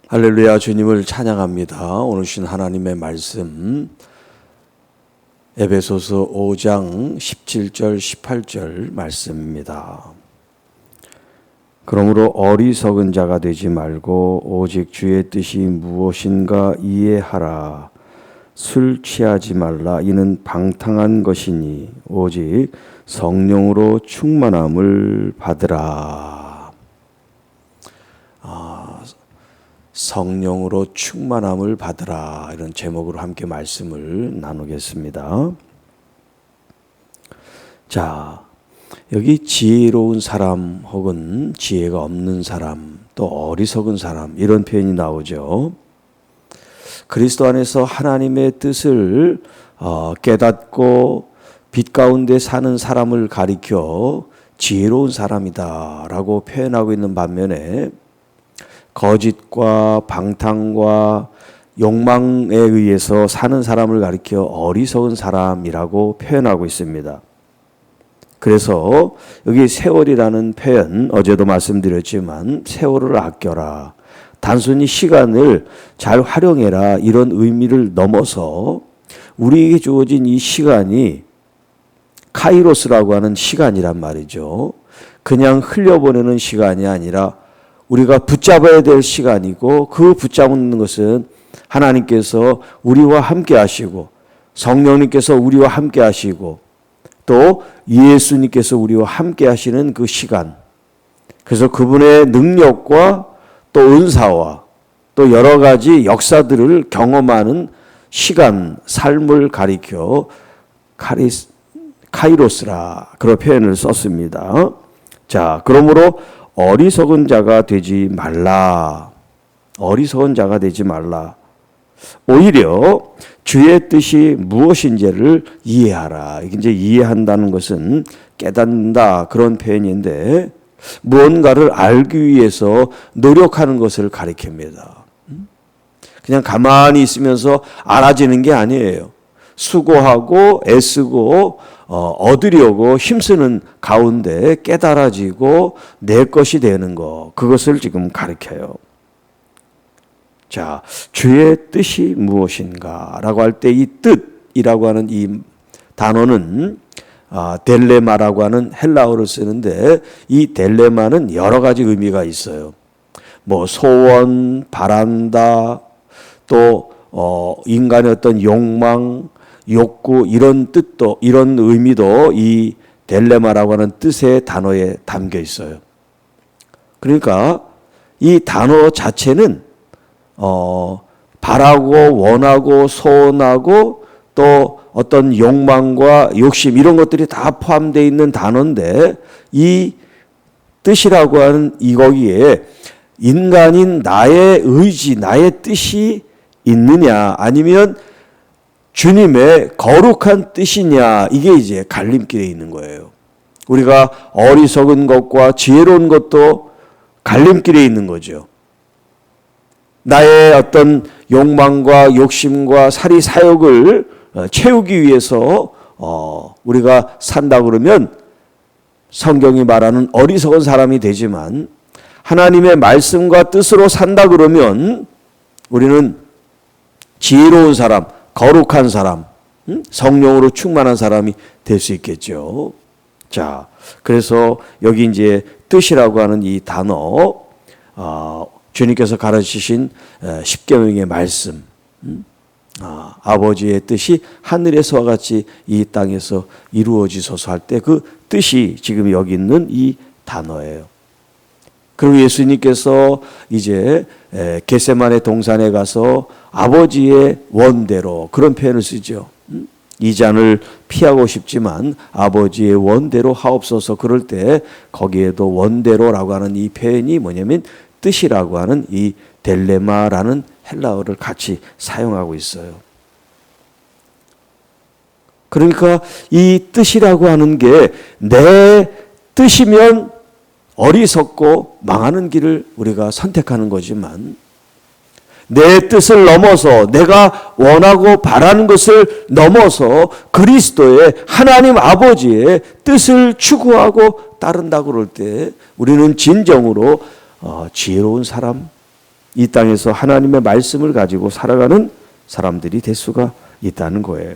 할렐루야, 주님을 찬양합니다. 오늘 주신 하나님의 말씀 에베소서 5장 17절 18절 말씀입니다. 그러므로 어리석은 자가 되지 말고 오직 주의 뜻이 무엇인가 이해하라. 술 취하지 말라. 이는 방탕한 것이니 오직 성령으로 충만함을 받으라. 성령으로 충만함을 받으라, 이런 제목으로 함께 말씀을 나누겠습니다. 자, 여기 지혜로운 사람 혹은 지혜가 없는 사람, 또 어리석은 사람, 이런 표현이 나오죠. 그리스도 안에서 하나님의 뜻을 깨닫고 빛 가운데 사는 사람을 가리켜 지혜로운 사람이다 라고 표현하고 있는 반면에 거짓과 방탕과 욕망에 의해서 사는 사람을 가리켜 어리석은 사람이라고 표현하고 있습니다. 그래서 여기 세월이라는 표현, 어제도 말씀드렸지만 세월을 아껴라, 단순히 시간을 잘 활용해라, 이런 의미를 넘어서 우리에게 주어진 이 시간이 카이로스라고 하는 시간이란 말이죠. 그냥 흘려보내는 시간이 아니라 우리가 붙잡아야 될 시간이고, 그 붙잡는 것은 하나님께서 우리와 함께 하시고 성령님께서 우리와 함께 하시고 또 예수님께서 우리와 함께 하시는 그 시간, 그래서 그분의 능력과 또 은사와 또 여러 가지 역사들을 경험하는 시간, 삶을 가리켜 카이로스라, 그런 표현을 썼습니다. 자, 그러므로 어리석은 자가 되지 말라. 어리석은 자가 되지 말라. 오히려 주의 뜻이 무엇인지를 이해하라. 이게 이제 이해한다는 것은 깨닫는다, 그런 표현인데 무언가를 알기 위해서 노력하는 것을 가리킵니다. 그냥 가만히 있으면서 알아지는 게 아니에요. 수고하고 애쓰고 얻으려고 힘쓰는 가운데 깨달아지고 내 것이 되는 것, 그것을 지금 가르쳐요. 자, 주의 뜻이 무엇인가 라고 할 때 이 뜻이라고 하는 이 단어는 델레마라고 하는 헬라어를 쓰는데, 이 델레마는 여러 가지 의미가 있어요. 뭐 소원, 바란다, 또 인간의 어떤 욕망, 욕구, 이런 뜻도, 이런 의미도 이 델레마라고 하는 뜻의 단어에 담겨 있어요. 그러니까 이 단어 자체는 바라고 원하고 소원하고 또 어떤 욕망과 욕심, 이런 것들이 다 포함되어 있는 단어인데, 이 뜻이라고 하는 이 거기에 인간인 나의 의지, 나의 뜻이 있느냐, 아니면 주님의 거룩한 뜻이냐, 이게 이제 갈림길에 있는 거예요. 우리가 어리석은 것과 지혜로운 것도 갈림길에 있는 거죠. 나의 어떤 욕망과 욕심과 사리 사욕을 채우기 위해서 우리가 산다 그러면 성경이 말하는 어리석은 사람이 되지만, 하나님의 말씀과 뜻으로 산다 그러면 우리는 지혜로운 사람, 거룩한 사람, 성령으로 충만한 사람이 될 수 있겠죠. 자, 그래서 여기 이제 뜻이라고 하는 이 단어, 주님께서 가르치신 십계명의 말씀, 아버지의 뜻이 하늘에서와 같이 이 땅에서 이루어지소서 할 때 그 뜻이 지금 여기 있는 이 단어예요. 그리고 예수님께서 이제 겟세마네 동산에 가서 아버지의 원대로, 그런 표현을 쓰죠. 이 잔을 피하고 싶지만 아버지의 원대로 하옵소서, 그럴 때 거기에도 원대로라고 하는 이 표현이 뭐냐면 뜻이라고 하는 이 델레마라는 헬라어를 같이 사용하고 있어요. 그러니까 이 뜻이라고 하는 게 내 뜻이면 어리석고 망하는 길을 우리가 선택하는 거지만, 내 뜻을 넘어서 내가 원하고 바라는 것을 넘어서 그리스도의 하나님 아버지의 뜻을 추구하고 따른다고 그럴 때 우리는 진정으로 지혜로운 사람, 이 땅에서 하나님의 말씀을 가지고 살아가는 사람들이 될 수가 있다는 거예요.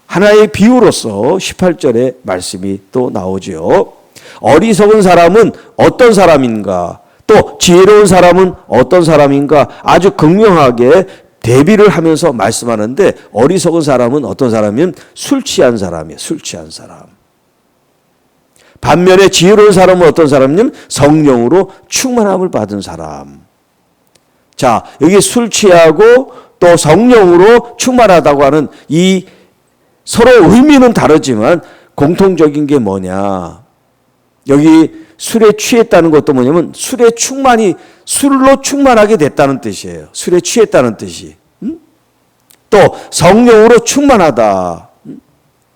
하나의 비유로서 18절에 말씀이 또 나오죠. 어리석은 사람은 어떤 사람인가? 또 지혜로운 사람은 어떤 사람인가? 아주 극명하게 대비를 하면서 말씀하는데, 어리석은 사람은 어떤 사람이면 술 취한 사람이에요. 술 취한 사람. 반면에 지혜로운 사람은 어떤 사람이냐면 성령으로 충만함을 받은 사람. 자, 여기 술 취하고 또 성령으로 충만하다고 하는 이 서로 의미는 다르지만 공통적인 게 뭐냐? 여기 술에 취했다는 것도 뭐냐면 술로 충만하게 됐다는 뜻이에요. 술에 취했다는 뜻이. 또 성령으로 충만하다.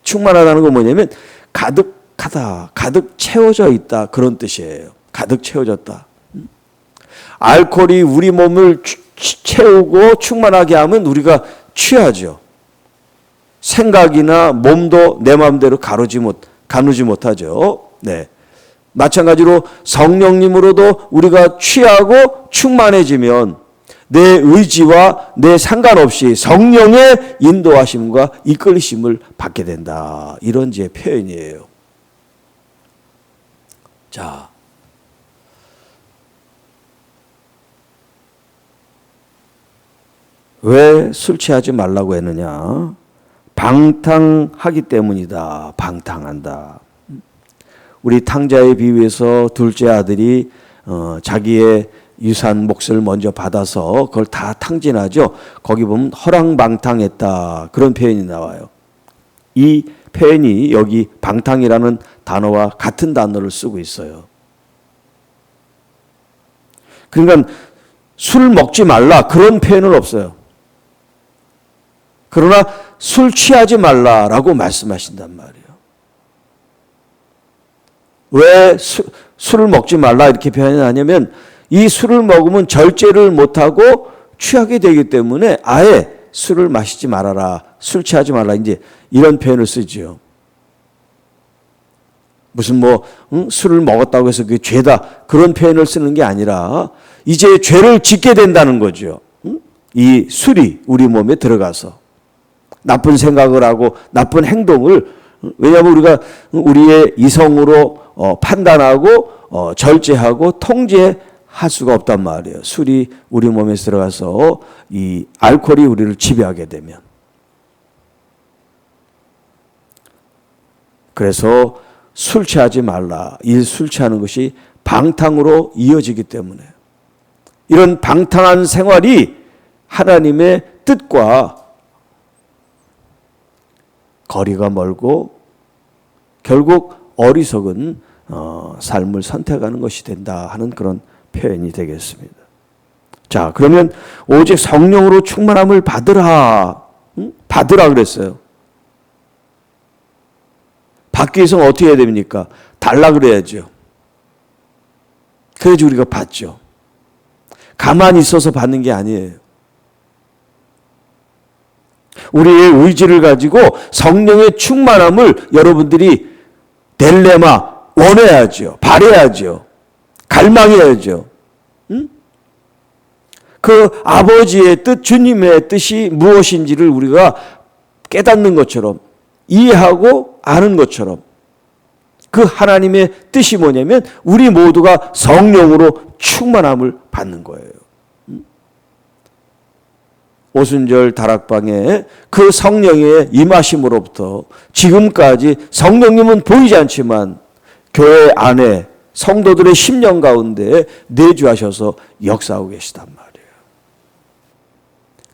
충만하다는 건 뭐냐면 가득하다, 가득 채워져 있다, 그런 뜻이에요. 가득 채워졌다. 알코올이 우리 몸을 채우고 충만하게 하면 우리가 취하죠. 생각이나 몸도 내 마음대로 가누지 못하죠. 네. 마찬가지로 성령님으로도 우리가 취하고 충만해지면 내 의지와 내 상관없이 성령의 인도하심과 이끌리심을 받게 된다. 이런 제 표현이에요. 자, 왜 술 취하지 말라고 했느냐? 방탕하기 때문이다. 방탕한다. 우리 탕자의 비유에서 둘째 아들이 자기의 유산 몫을 먼저 받아서 그걸 다 탕진하죠. 거기 보면 허랑방탕했다, 그런 표현이 나와요. 이 표현이 여기 방탕이라는 단어와 같은 단어를 쓰고 있어요. 그러니까 술 먹지 말라 그런 표현은 없어요. 그러나 술 취하지 말라라고 말씀하신단 말이에요. 왜 술을 먹지 말라 이렇게 표현하냐면 이 술을 먹으면 절제를 못하고 취하게 되기 때문에 아예 술을 마시지 말아라, 술 취하지 말라, 이제 이런 표현을 쓰죠. 무슨 술을 먹었다고 해서 그게 죄다, 그런 표현을 쓰는 게 아니라 이제 죄를 짓게 된다는 거죠. 이 술이 우리 몸에 들어가서 나쁜 생각을 하고 나쁜 행동을, 왜냐하면 우리가 우리의 이성으로 판단하고 절제하고 통제할 수가 없단 말이에요. 술이 우리 몸에 들어가서 이 알코올이 우리를 지배하게 되면. 그래서 술 취하지 말라. 이 술 취하는 것이 방탕으로 이어지기 때문에 이런 방탕한 생활이 하나님의 뜻과 거리가 멀고 결국 어리석은 삶을 선택하는 것이 된다 하는 그런 표현이 되겠습니다. 자, 그러면 오직 성령으로 충만함을 받으라. 받으라 그랬어요. 받기 위해서는 어떻게 해야 됩니까? 달라 그래야죠. 그래야지 우리가 받죠. 가만히 있어서 받는 게 아니에요. 우리의 의지를 가지고 성령의 충만함을 여러분들이 딜레마 원해야죠. 바라야죠. 갈망해야죠. 그 아버지의 뜻, 주님의 뜻이 무엇인지를 우리가 깨닫는 것처럼, 이해하고 아는 것처럼, 그 하나님의 뜻이 뭐냐면 우리 모두가 성령으로 충만함을 받는 거예요. 오순절 다락방에 그 성령의 임하심으로부터 지금까지 성령님은 보이지 않지만 교회 안에 성도들의 심령 가운데 내주하셔서 역사하고 계시단 말이에요.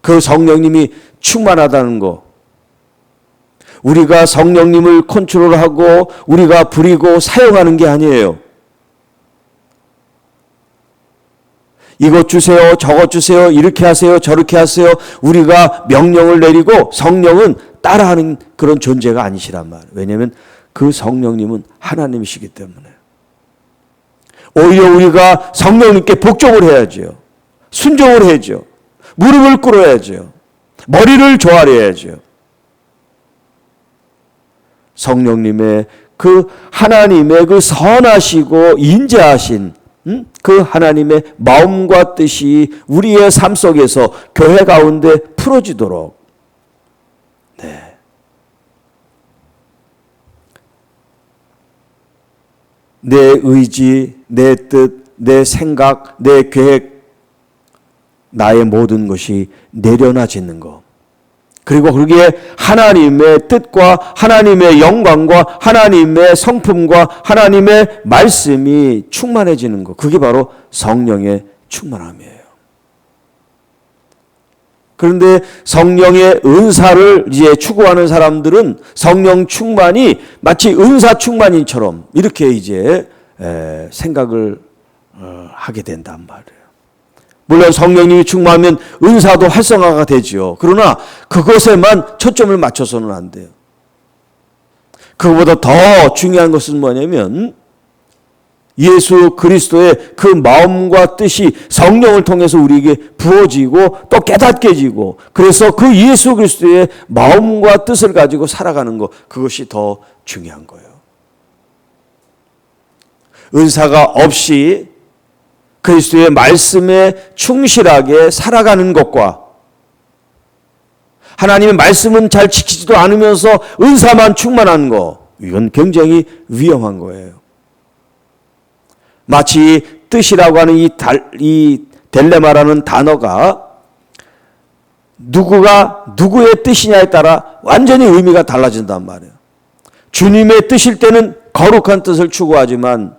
그 성령님이 충만하다는 거, 우리가 성령님을 컨트롤하고 우리가 부리고 사용하는 게 아니에요. 이것 주세요, 저것 주세요, 이렇게 하세요, 저렇게 하세요. 우리가 명령을 내리고 성령은 따라하는 그런 존재가 아니시란 말이에요. 왜냐하면 그 성령님은 하나님이시기 때문에. 오히려 우리가 성령님께 복종을 해야죠. 순종을 해야죠. 무릎을 꿇어야죠. 머리를 조아려야죠. 성령님의 그 하나님의 그 선하시고 인자하신 그 하나님의 마음과 뜻이 우리의 삶 속에서 교회 가운데 풀어지도록 내 의지, 내 뜻, 내 생각, 내 계획, 나의 모든 것이 내려놔지는 것. 그리고 거기에 하나님의 뜻과 하나님의 영광과 하나님의 성품과 하나님의 말씀이 충만해지는 것. 그게 바로 성령의 충만함이에요. 그런데 성령의 은사를 이제 추구하는 사람들은 성령 충만이 마치 은사 충만인처럼 이렇게 이제 생각을 하게 된단 말이에요. 물론 성령님이 충만하면 은사도 활성화가 되지요. 그러나 그것에만 초점을 맞춰서는 안 돼요. 그것보다 더 중요한 것은 뭐냐면 예수 그리스도의 그 마음과 뜻이 성령을 통해서 우리에게 부어지고 또 깨닫게지고 그래서 그 예수 그리스도의 마음과 뜻을 가지고 살아가는 것, 그것이 더 중요한 거예요. 은사가 없이 그리스도의 말씀에 충실하게 살아가는 것과 하나님의 말씀은 잘 지키지도 않으면서 은사만 충만한 것, 이건 굉장히 위험한 거예요. 마치 뜻이라고 하는 이 딜레마라는 단어가 누구가 누구의 뜻이냐에 따라 완전히 의미가 달라진단 말이에요. 주님의 뜻일 때는 거룩한 뜻을 추구하지만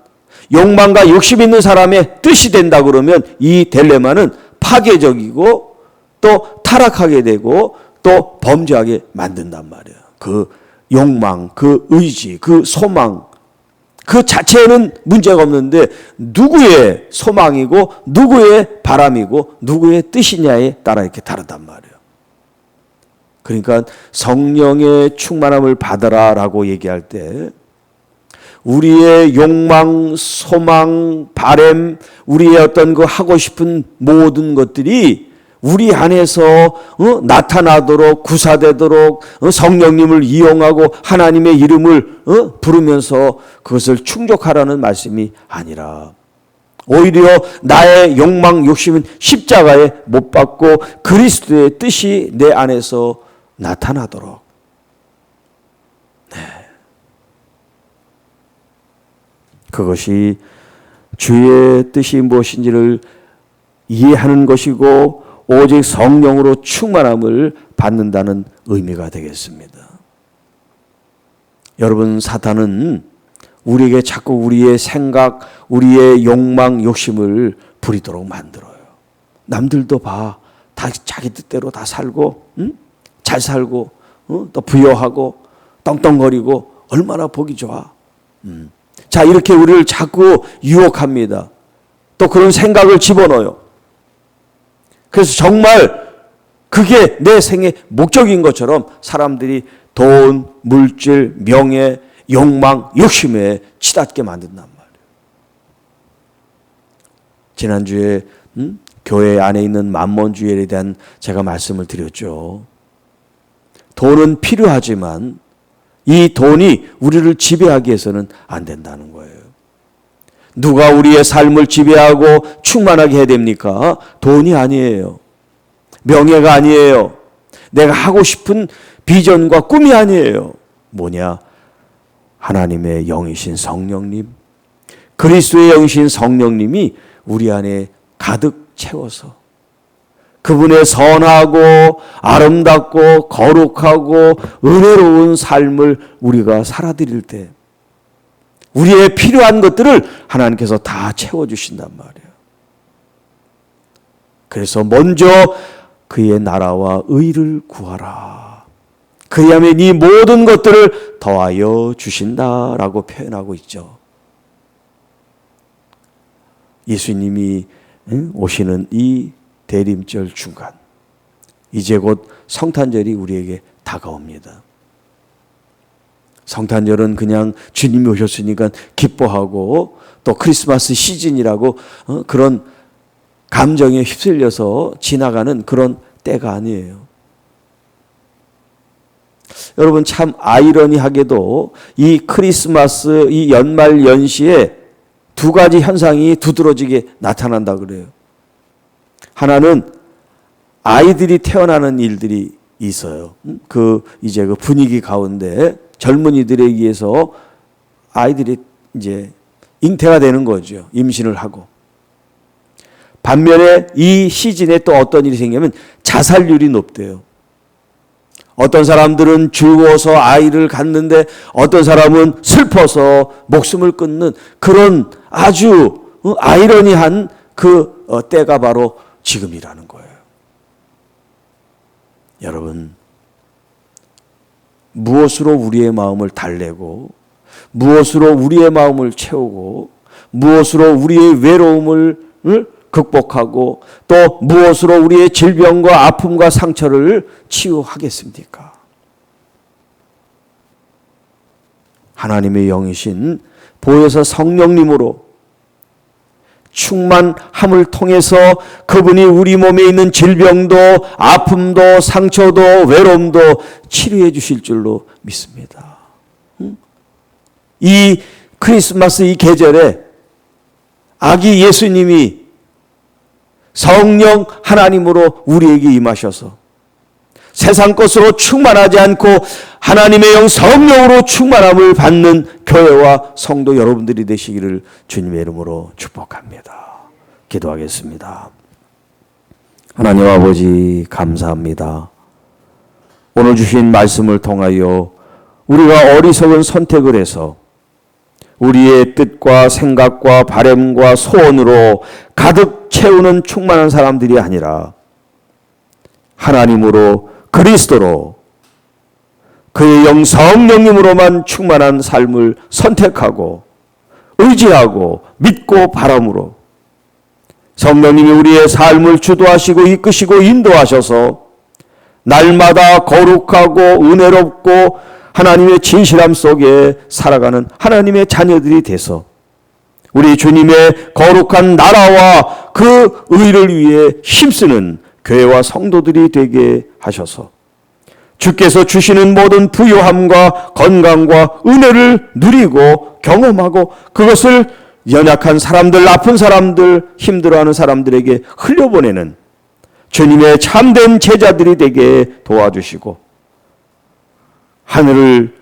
욕망과 욕심 있는 사람의 뜻이 된다 그러면 이 딜레마는 파괴적이고 또 타락하게 되고 또 범죄하게 만든단 말이에요. 그 욕망, 그 의지, 그 소망, 그 자체에는 문제가 없는데 누구의 소망이고 누구의 바람이고 누구의 뜻이냐에 따라 이렇게 다르단 말이에요. 그러니까 성령의 충만함을 받아라라고 얘기할 때 우리의 욕망, 소망, 바램, 우리의 어떤 그 하고 싶은 모든 것들이 우리 안에서 나타나도록 구사되도록 성령님을 이용하고 하나님의 이름을 부르면서 그것을 충족하라는 말씀이 아니라 오히려 나의 욕망, 욕심은 십자가에 못 박고 그리스도의 뜻이 내 안에서 나타나도록. 네. 그것이 주의 뜻이 무엇인지를 이해하는 것이고 오직 성령으로 충만함을 받는다는 의미가 되겠습니다. 여러분, 사탄은 우리에게 자꾸 우리의 생각, 우리의 욕망, 욕심을 부리도록 만들어요. 남들도 봐. 다 자기 뜻대로 다 살고, 잘 살고, 또 부여하고, 떵떵거리고, 얼마나 보기 좋아. 자, 이렇게 우리를 자꾸 유혹합니다. 또 그런 생각을 집어넣어요. 그래서 정말 그게 내 생의 목적인 것처럼 사람들이 돈, 물질, 명예, 욕망, 욕심에 치닫게 만든단 말이에요. 지난주에 교회 안에 있는 만몬주의에 대한 제가 말씀을 드렸죠. 돈은 필요하지만 이 돈이 우리를 지배하기 위해서는 안 된다는 거예요. 누가 우리의 삶을 지배하고 충만하게 해야 됩니까? 돈이 아니에요. 명예가 아니에요. 내가 하고 싶은 비전과 꿈이 아니에요. 뭐냐? 하나님의 영이신 성령님, 그리스도의 영이신 성령님이 우리 안에 가득 채워서 그분의 선하고 아름답고 거룩하고 은혜로운 삶을 우리가 살아드릴 때 우리의 필요한 것들을 하나님께서 다 채워주신단 말이에요. 그래서 먼저 그의 나라와 의를 구하라. 그리하면 이 모든 것들을 더하여 주신다라고 표현하고 있죠. 예수님이 오시는 이 대림절 중간, 이제 곧 성탄절이 우리에게 다가옵니다. 성탄절은 그냥 주님이 오셨으니까 기뻐하고 또 크리스마스 시즌이라고 그런 감정에 휩쓸려서 지나가는 그런 때가 아니에요. 여러분, 참 아이러니하게도 이 크리스마스, 이 연말 연시에 두 가지 현상이 두드러지게 나타난다 그래요. 하나는 아이들이 태어나는 일들이 있어요. 이제 그 분위기 가운데 젊은이들에 의해서 아이들이 이제 잉태가 되는 거죠. 임신을 하고. 반면에 이 시즌에 또 어떤 일이 생기면 자살률이 높대요. 어떤 사람들은 즐거워서 아이를 갖는데 어떤 사람은 슬퍼서 목숨을 끊는 그런 아주 아이러니한 때가 바로 지금이라는 거예요. 여러분, 무엇으로 우리의 마음을 달래고 무엇으로 우리의 마음을 채우고 무엇으로 우리의 외로움을 극복하고 또 무엇으로 우리의 질병과 아픔과 상처를 치유하겠습니까? 하나님의 영이신 보혜사 성령님으로 충만함을 통해서 그분이 우리 몸에 있는 질병도 아픔도 상처도 외로움도 치료해 주실 줄로 믿습니다. 이 크리스마스 이 계절에 아기 예수님이 성령 하나님으로 우리에게 임하셔서 세상 것으로 충만하지 않고 하나님의 영 성령으로 충만함을 받는 교회와 성도 여러분들이 되시기를 주님의 이름으로 축복합니다. 기도하겠습니다. 하나님 아버지 감사합니다. 오늘 주신 말씀을 통하여 우리가 어리석은 선택을 해서 우리의 뜻과 생각과 바람과 소원으로 가득 채우는 충만한 사람들이 아니라 하나님으로 그리스도로 그의 영 성령님으로만 충만한 삶을 선택하고 의지하고 믿고 바람으로 성령님이 우리의 삶을 주도하시고 이끄시고 인도하셔서 날마다 거룩하고 은혜롭고 하나님의 진실함 속에 살아가는 하나님의 자녀들이 돼서 우리 주님의 거룩한 나라와 그 의를 위해 힘쓰는 교회와 성도들이 되게 하셔서 주께서 주시는 모든 부요함과 건강과 은혜를 누리고 경험하고 그것을 연약한 사람들, 아픈 사람들, 힘들어하는 사람들에게 흘려보내는 주님의 참된 제자들이 되게 도와주시고 하늘을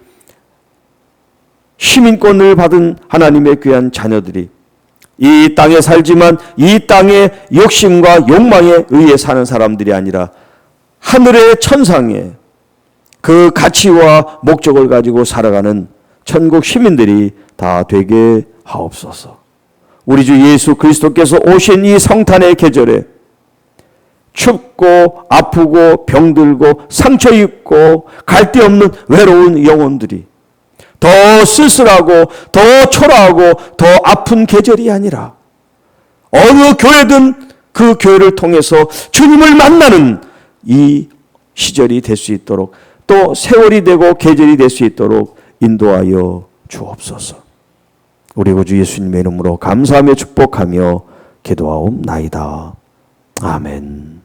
시민권을 받은 하나님의 귀한 자녀들이 이 땅에 살지만 이 땅의 욕심과 욕망에 의해 사는 사람들이 아니라 하늘의 천상에 그 가치와 목적을 가지고 살아가는 천국 시민들이 다 되게 하옵소서. 우리 주 예수 그리스도께서 오신 이 성탄의 계절에 춥고 아프고 병들고 상처 입고 갈데 없는 외로운 영혼들이 더 쓸쓸하고 더 초라하고 더 아픈 계절이 아니라 어느 교회든 그 교회를 통해서 주님을 만나는 이 시절이 될 수 있도록 또 세월이 되고 계절이 될 수 있도록 인도하여 주옵소서. 우리 구주 예수님의 이름으로 감사하며 축복하며 기도하옵나이다. 아멘.